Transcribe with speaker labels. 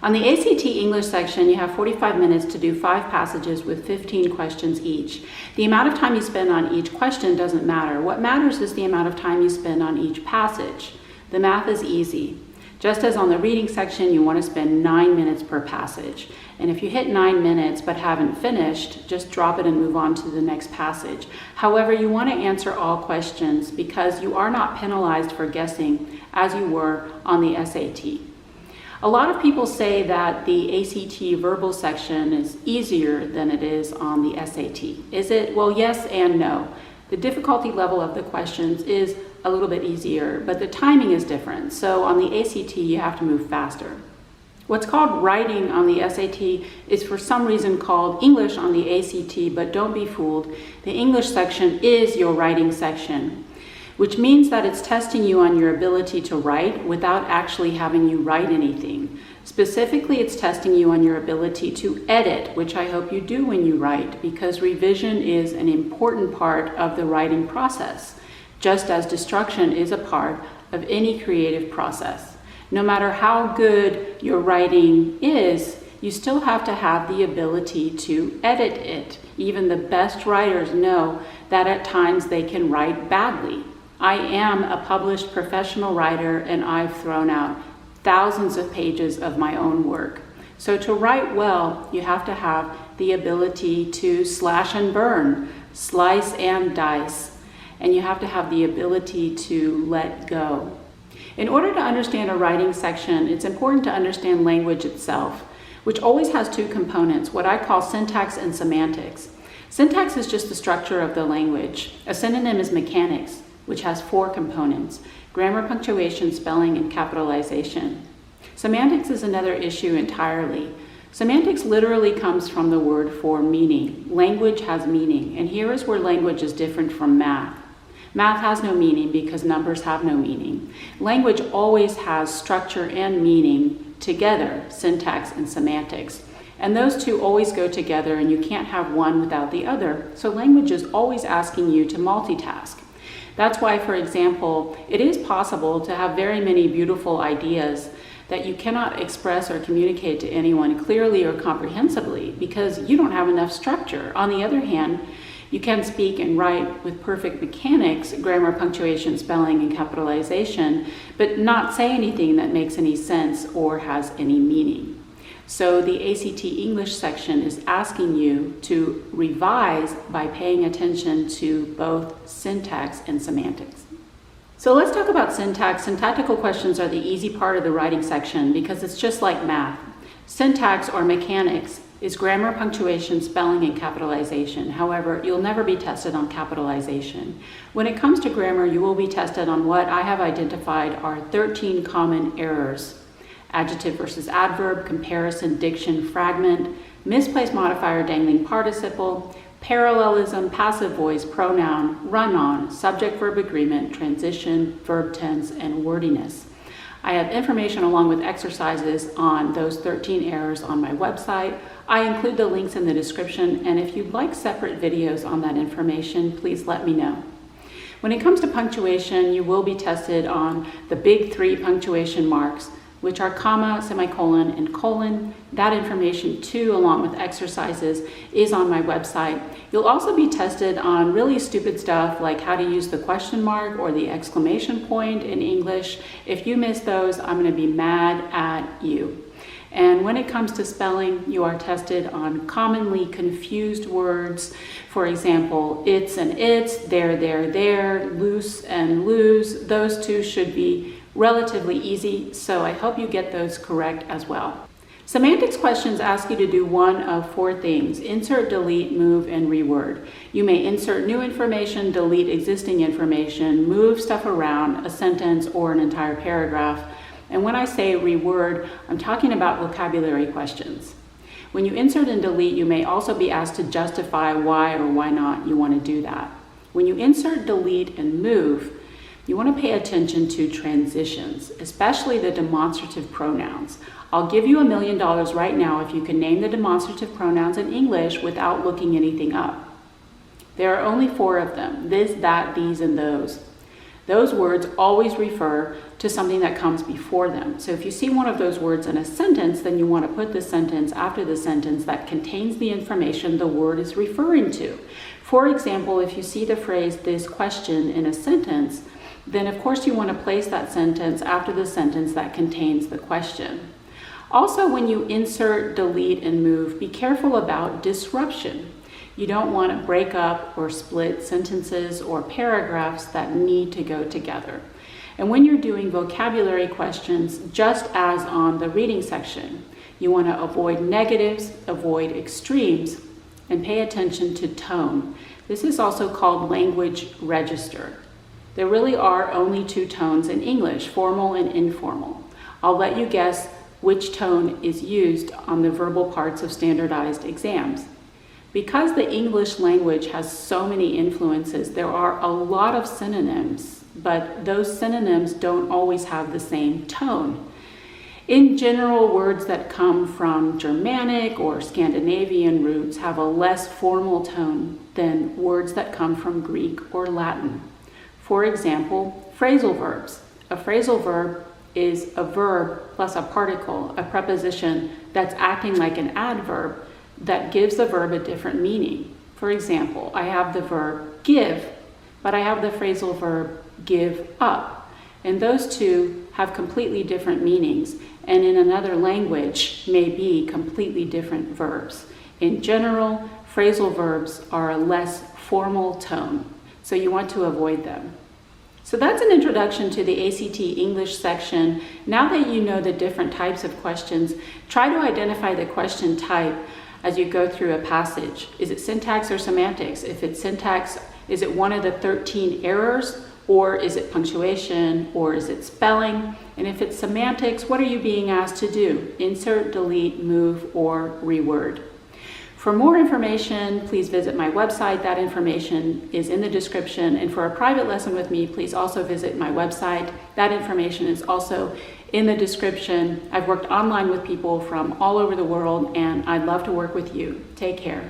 Speaker 1: On the ACT English section, you have 45 minutes to do 5 passages with 15 questions each. The amount of time you spend on each question doesn't matter. What matters is the amount of time you spend on each passage. The math is easy. Just as on the reading section, you want to spend 9 minutes per passage. And if you hit 9 minutes but haven't finished, just drop it and move on to the next passage. However, you want to answer all questions because you are not penalized for guessing as you were on the SAT. A lot of people say that the ACT verbal section is easier than it is on the SAT. Is it? Well, yes and no. The difficulty level of the questions is a little bit easier, but the timing is different. So on the ACT, you have to move faster. What's called writing on the SAT is for some reason called English on the ACT, but don't be fooled. The English section is your writing section, which means that it's testing you on your ability to write without actually having you write anything. Specifically, it's testing you on your ability to edit, which I hope you do when you write, because revision is an important part of the writing process, just as destruction is a part of any creative process. No matter how good your writing is, you still have to have the ability to edit it. Even the best writers know that at times they can write badly. I am a published professional writer, and I've thrown out thousands of pages of my own work. So to write well, you have to have the ability to slash and burn, slice and dice, and you have to have the ability to let go. In order to understand a writing section, it's important to understand language itself, which always has 2 components, what I call syntax and semantics. Syntax is just the structure of the language. A synonym is mechanics, which has 4 components: grammar, punctuation, spelling, and capitalization. Semantics is another issue entirely. Semantics literally comes from the word for meaning. Language has meaning, and here is where language is different from math. Math has no meaning because numbers have no meaning. Language always has structure and meaning together, syntax and semantics. And those 2 always go together, and you can't have one without the other. So language is always asking you to multitask. That's why, for example, it is possible to have very many beautiful ideas that you cannot express or communicate to anyone clearly or comprehensibly because you don't have enough structure. On the other hand, you can speak and write with perfect mechanics, grammar, punctuation, spelling, and capitalization, but not say anything that makes any sense or has any meaning. So the ACT English section is asking you to revise by paying attention to both syntax and semantics. So let's talk about syntax. Syntactical questions are the easy part of the writing section because it's just like math. Syntax or mechanics is grammar, punctuation, spelling, and capitalization. However, you'll never be tested on capitalization. When it comes to grammar, you will be tested on what I have identified are 13 common errors: adjective versus adverb, comparison, diction, fragment, misplaced modifier, dangling participle, parallelism, passive voice, pronoun, run-on, subject-verb agreement, transition, verb tense, and wordiness. I have information along with exercises on those 13 errors on my website. I include the links in the description, and if you'd like separate videos on that information, please let me know. When it comes to punctuation, you will be tested on the big 3 punctuation marks, which are comma, semicolon, and colon. That information too, along with exercises, is on my website. You'll also be tested on really stupid stuff like how to use the question mark or the exclamation point in English. If you miss those, I'm going to be mad at you. And when it comes to spelling, you are tested on commonly confused words. For example, it's and its, there, loose and lose. Those 2 should be relatively easy, so I hope you get those correct as well. Semantics questions ask you to do one of 4 things: insert, delete, move, and reword. You may insert new information, delete existing information, move stuff around, a sentence or an entire paragraph. And when I say reword, I'm talking about vocabulary questions. When you insert and delete, you may also be asked to justify why or why not you want to do that. When you insert, delete, and move, you want to pay attention to transitions, especially the demonstrative pronouns. I'll give you $1 million right now if you can name the demonstrative pronouns in English without looking anything up. There are only 4 of them: this, that, these, and those. Those words always refer to something that comes before them. So if you see one of those words in a sentence, then you want to put the sentence after the sentence that contains the information the word is referring to. For example, if you see the phrase "this question" in a sentence, then of course you want to place that sentence after the sentence that contains the question. Also, when you insert, delete, and move, be careful about disruption. You don't want to break up or split sentences or paragraphs that need to go together. And when you're doing vocabulary questions, just as on the reading section, you want to avoid negatives, avoid extremes, and pay attention to tone. This is also called language register. There really are only two tones in English, formal and informal. I'll let you guess which tone is used on the verbal parts of standardized exams. Because the English language has so many influences, there are a lot of synonyms, but those synonyms don't always have the same tone. In general, words that come from Germanic or Scandinavian roots have a less formal tone than words that come from Greek or Latin. For example, phrasal verbs. A phrasal verb is a verb plus a particle, a preposition that's acting like an adverb that gives the verb a different meaning. For example, I have the verb give, but I have the phrasal verb give up. And those two have completely different meanings, and in another language may be completely different verbs. In general, phrasal verbs are a less formal tone, so you want to avoid them. So that's an introduction to the ACT English section. Now that you know the different types of questions, try to identify the question type as you go through a passage. Is it syntax or semantics? If it's syntax, is it one of the 13 errors, or is it punctuation, or is it spelling? And if it's semantics, what are you being asked to do? Insert, delete, move, or reword. For more information, please visit my website. That information is in the description. And for a private lesson with me, please also visit my website. That information is also in the description. I've worked online with people from all over the world, and I'd love to work with you. Take care.